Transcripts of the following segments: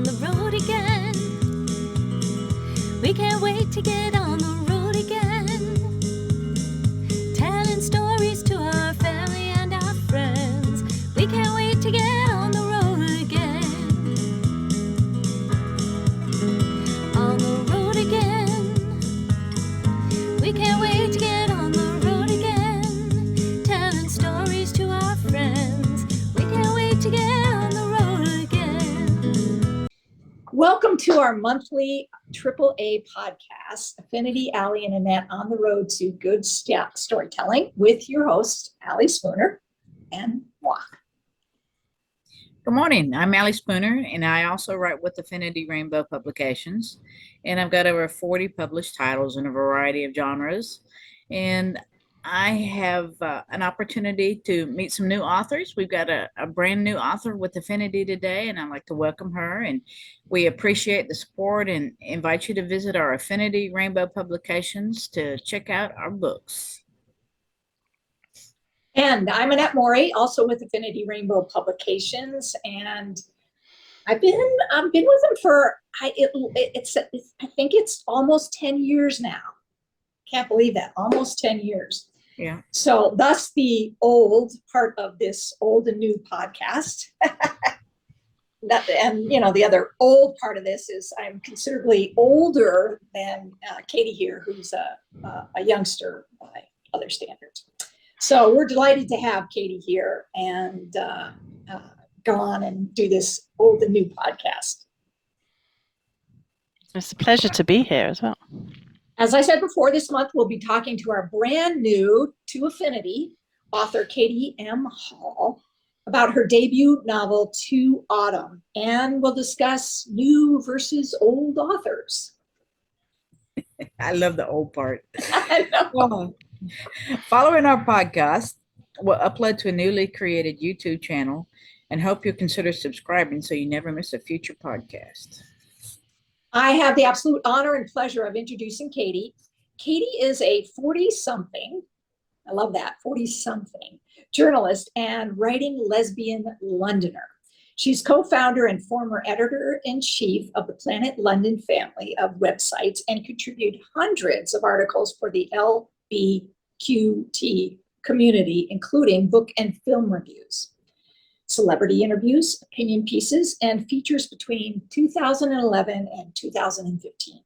on the road again. We can't wait to get on the road again. Telling stories to our family and our friends. We can't wait to get on the road again. On the road again. We can't wait to get on the road again. Telling stories to our friends. We can't wait to get on the road again. Welcome to our monthly AAA podcast, Affinity, Allie, and Annette on the road to good storytelling with your host, Allie Spooner and moi. Good morning. I'm Allie Spooner, and I also write with Affinity Rainbow Publications. And I've got over 40 published titles in a variety of genres. And I have an opportunity to meet some new authors. We've got a brand new author with Affinity today, and I'd like to welcome her. And we appreciate the support and invite you to visit our Affinity Rainbow Publications to check out our books. And I'm Annette Mori, also with Affinity Rainbow Publications, and I've been with them for I think it's almost 10 years now. Can't believe that, almost 10 years. Yeah. So thus the old part of this old and new podcast. And the other old part of this is I'm considerably older than Katie here, who's a youngster by other standards. So we're delighted to have Katie here and go on and do this old and new podcast. It's a pleasure to be here as well. As I said before, this month we'll be talking to our brand new to Affinity author, Katie M. Hall, about her debut novel, To Autumn, and we'll discuss new versus old authors. I love the old part. I know. Following our podcast, we'll upload to a newly created YouTube channel and hope you'll consider subscribing so you never miss a future podcast. I have the absolute honor and pleasure of introducing Katie. Katie is a 40-something, I love that, 40-something journalist and writing lesbian Londoner. She's co-founder and former editor-in-chief of the Planet London family of websites and contributed hundreds of articles for the LBQT community, including book and film reviews, celebrity interviews, opinion pieces, and features between 2011 and 2015.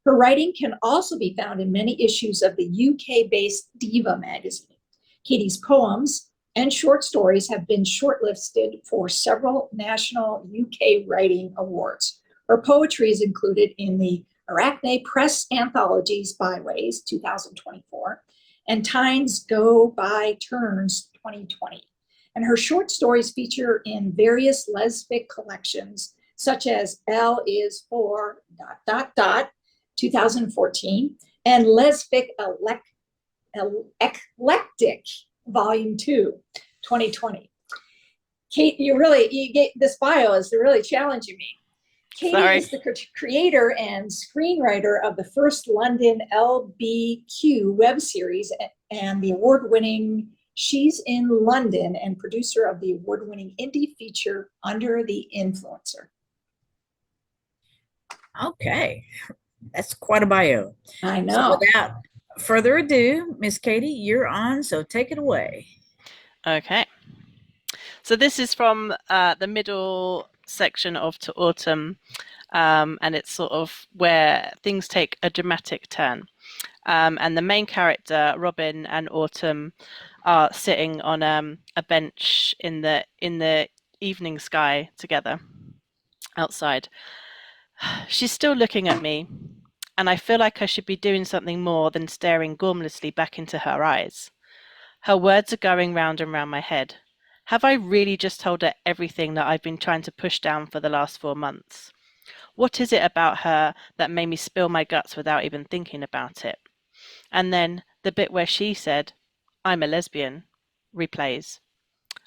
Her writing can also be found in many issues of the UK-based Diva magazine. Katie's poems and short stories have been shortlisted for several national UK writing awards. Her poetry is included in the Arachne Press Anthologies Byways 2024 and Times Go By Turns 2020. And her short stories feature in various lesfic collections, such as L is for ... 2014, and Lesfic Eclectic Volume 2, 2020. Kate, you get this bio is really challenging me. Katie is the creator and screenwriter of the first London LBQ web series and the award-winning She's in London, and producer of the award-winning indie feature Under the Influencer. Okay, that's quite a bio. I know. So without further ado, Miss Katie, you're on, so take it away. Okay. So this is from the middle section of To Autumn, and it's sort of where things take a dramatic turn. And the main character, Robin and Autumn, are sitting on a bench in the evening sky together outside. She's still looking at me, and I feel like I should be doing something more than staring gormlessly back into her eyes. Her words are going round and round my head. Have I really just told her everything that I've been trying to push down for the last 4 months? What is it about her that made me spill my guts without even thinking about it? And then the bit where she said, I'm a lesbian, replays.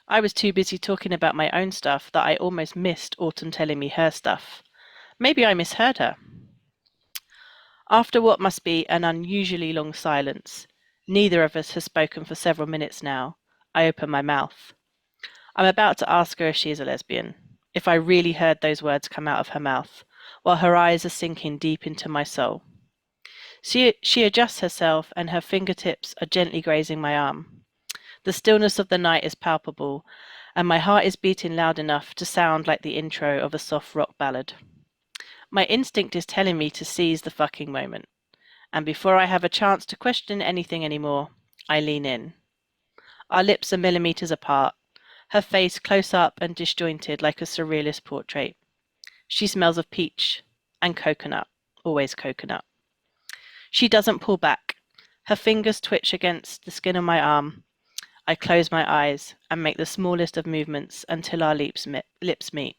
I was too busy talking about my own stuff that I almost missed Autumn telling me her stuff. Maybe I misheard her. After what must be an unusually long silence, neither of us has spoken for several minutes now, I open my mouth. I'm about to ask her if she is a lesbian, if I really heard those words come out of her mouth, while her eyes are sinking deep into my soul. She adjusts herself, and her fingertips are gently grazing my arm. The stillness of the night is palpable, and my heart is beating loud enough to sound like the intro of a soft rock ballad. My instinct is telling me to seize the fucking moment, and before I have a chance to question anything anymore, I lean in. Our lips are millimeters apart, her face close up and disjointed like a surrealist portrait. She smells of peach and coconut, always coconut. She doesn't pull back. Her fingers twitch against the skin of my arm. I close my eyes and make the smallest of movements until our lips meet.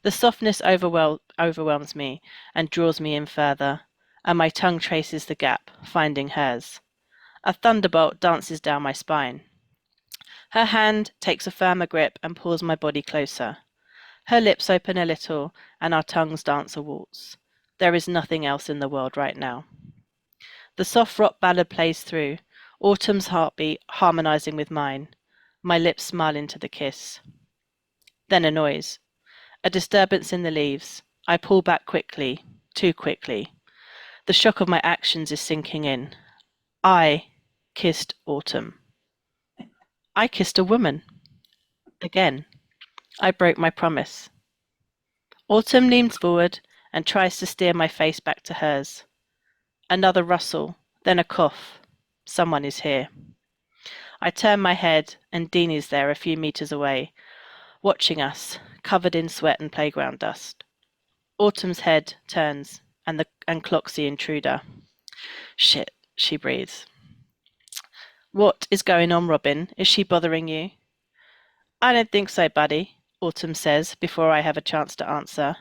The softness overwhelms me and draws me in further, and my tongue traces the gap, finding hers. A thunderbolt dances down my spine. Her hand takes a firmer grip and pulls my body closer. Her lips open a little, and our tongues dance a waltz. There is nothing else in the world right now. The soft rock ballad plays through, autumn's heartbeat harmonizing with mine. My lips smile into the kiss. Then a noise. A disturbance in the leaves. I pull back quickly, too quickly. The shock of my actions is sinking in. I kissed autumn. I kissed a woman. Again. I broke my promise. Autumn leans forward and tries to steer my face back to hers. Another rustle, then a cough. Someone is here. I turn my head, and Dean is there a few meters away, watching us, covered in sweat and playground dust. Autumn's head turns and clocks the intruder. Shit, she breathes. What is going on, Robin? Is she bothering you? I don't think so, buddy, Autumn says before I have a chance to answer.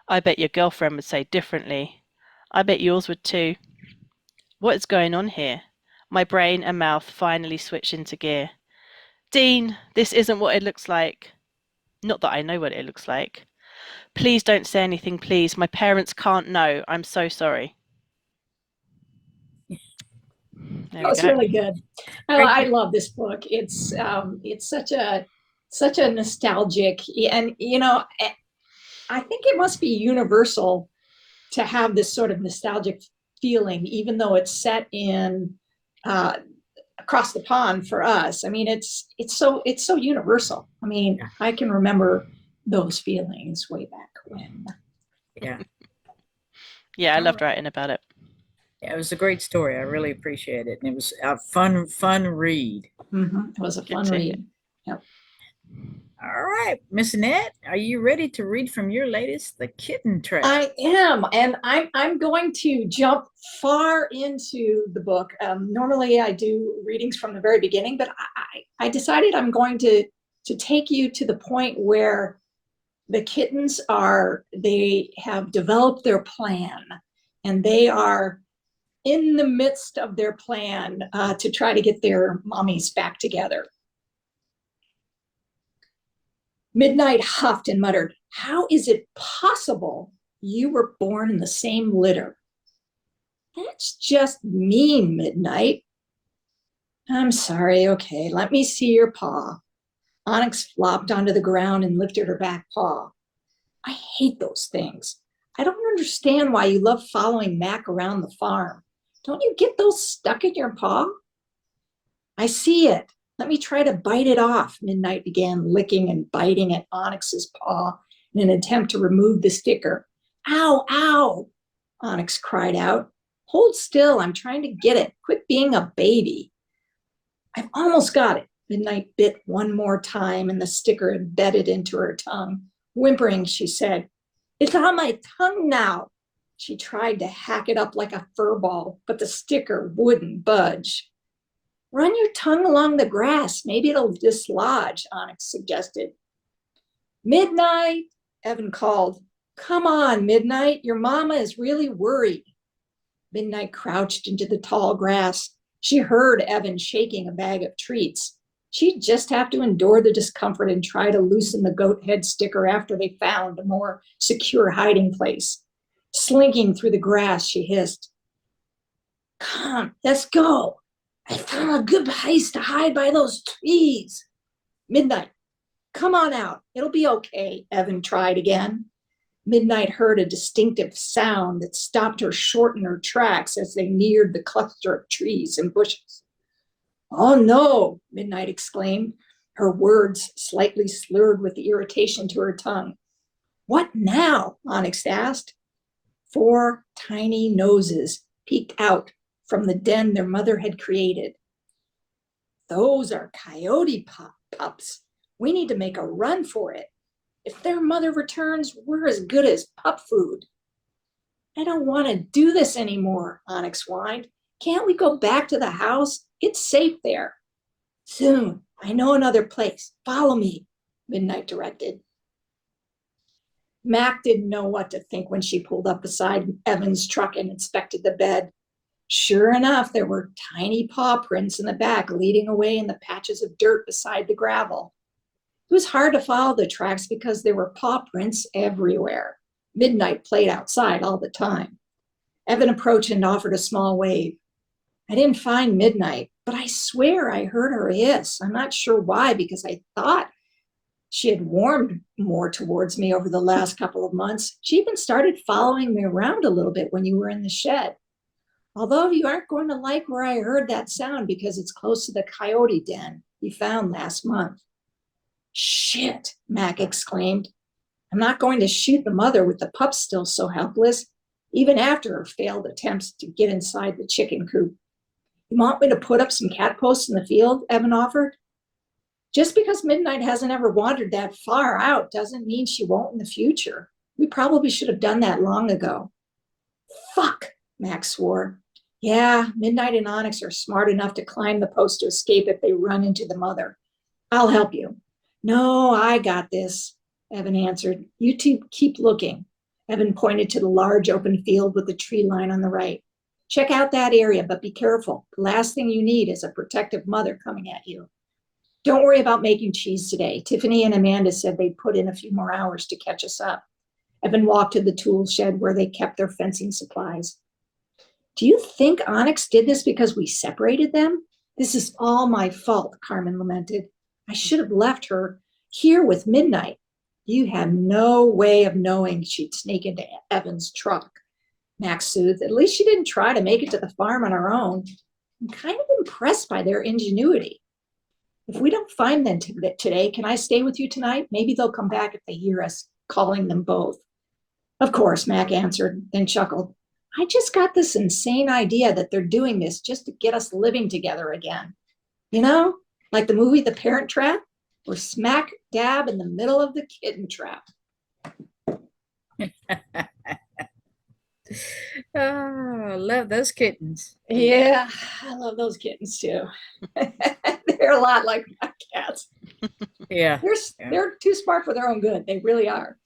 I bet your girlfriend would say differently. I bet yours would too. What is going on here? My brain and mouth finally switch into gear. Dean, this isn't what it looks like. Not that I know what it looks like. Please don't say anything, please. My parents can't know. I'm so sorry. There That was we go. really good. I love this book. It's such a nostalgic, and I think it must be universal to have this sort of nostalgic feeling, even though it's set in across the pond for us. I mean, it's so universal. I mean, Yeah. I can remember those feelings way back when. Yeah. Yeah, I All loved right. writing about it. Yeah, it was a great story. I really appreciate it. And it was a fun read. It was a Good fun to read. Yep. All right, Miss Annette, are you ready to read from your latest, The Kitten Trap? I am, and I'm going to jump far into the book. Normally, I do readings from the very beginning, but I decided I'm going to take you to the point where the kittens they have developed their plan, and they are in the midst of their plan to try to get their mommies back together. Midnight huffed and muttered, "How is it possible you were born in the same litter?" "That's just mean, Midnight." "I'm sorry. Okay, let me see your paw." Onyx flopped onto the ground and lifted her back paw. "I hate those things. I don't understand why you love following Mac around the farm. Don't you get those stuck in your paw?" "I see it. Let me try to bite it off." Midnight began licking and biting at Onyx's paw in an attempt to remove the sticker. "Ow, ow," Onyx cried out. "Hold still. I'm trying to get it. Quit being a baby." "I've almost got it." Midnight bit one more time, and the sticker embedded into her tongue. Whimpering, she said, "It's on my tongue now." She tried to hack it up like a fur ball, but the sticker wouldn't budge. "Run your tongue along the grass. Maybe it'll dislodge," Onyx suggested. "Midnight," Evan called. "Come on, Midnight. Your mama is really worried." Midnight crouched into the tall grass. She heard Evan shaking a bag of treats. She'd just have to endure the discomfort and try to loosen the goat head sticker after they found a more secure hiding place. Slinking through the grass, she hissed, "Come, let's go. I found a good place to hide by those trees." Midnight, Come on out. It'll be okay, Evan tried again. Midnight heard a distinctive sound that stopped her short in her tracks as they neared the cluster of trees and bushes. Oh no, Midnight exclaimed, her words slightly slurred with irritation to her tongue. What now? Onyx asked. 4 tiny noses peeked out from the den their mother had created. Those are coyote pups. We need to make a run for it. If their mother returns, we're as good as pup food. I don't want to do this anymore, Onyx whined. Can't we go back to the house? It's safe there. Soon. I know another place. Follow me, Midnight directed. Mac didn't know what to think when she pulled up beside Evan's truck and inspected the bed. Sure enough, there were tiny paw prints in the back leading away in the patches of dirt beside the gravel. It was hard to follow the tracks because there were paw prints everywhere. Midnight played outside all the time. Evan approached and offered a small wave. I didn't find Midnight, but I swear I heard her hiss. I'm not sure why, because I thought she had warmed more towards me over the last couple of months. She even started following me around a little bit when you were in the shed. Although you aren't going to like where I heard that sound because it's close to the coyote den you found last month. Shit, Mac exclaimed. I'm not going to shoot the mother with the pups still so helpless, even after her failed attempts to get inside the chicken coop. You want me to put up some cat posts in the field? Evan offered. Just because Midnight hasn't ever wandered that far out doesn't mean she won't in the future. We probably should have done that long ago. Fuck, Max swore. Yeah, Midnight and Onyx are smart enough to climb the post to escape if they run into the mother. I'll help you. No, I got this, Evan answered. You two keep looking. Evan pointed to the large open field with the tree line on the right. Check out that area, but be careful. The last thing you need is a protective mother coming at you. Don't worry about making cheese today. Tiffany and Amanda said they'd put in a few more hours to catch us up. Evan walked to the tool shed where they kept their fencing supplies. Do you think Onyx did this because we separated them? This is all my fault, Carmen lamented. I should have left her here with Midnight. You have no way of knowing she'd sneak into Evan's truck, Max soothed. At least she didn't try to make it to the farm on her own. I'm kind of impressed by their ingenuity. If we don't find them today, can I stay with you tonight? Maybe they'll come back if they hear us calling them both. Of course, Mac answered, then chuckled. I just got this insane idea that they're doing this just to get us living together again. You know, like the movie The Parent Trap? We're smack dab in the middle of the Kitten Trap. Oh, I love those kittens. Yeah, I love those kittens too. They're a lot like my cats. Yeah. They're too smart for their own good. They really are.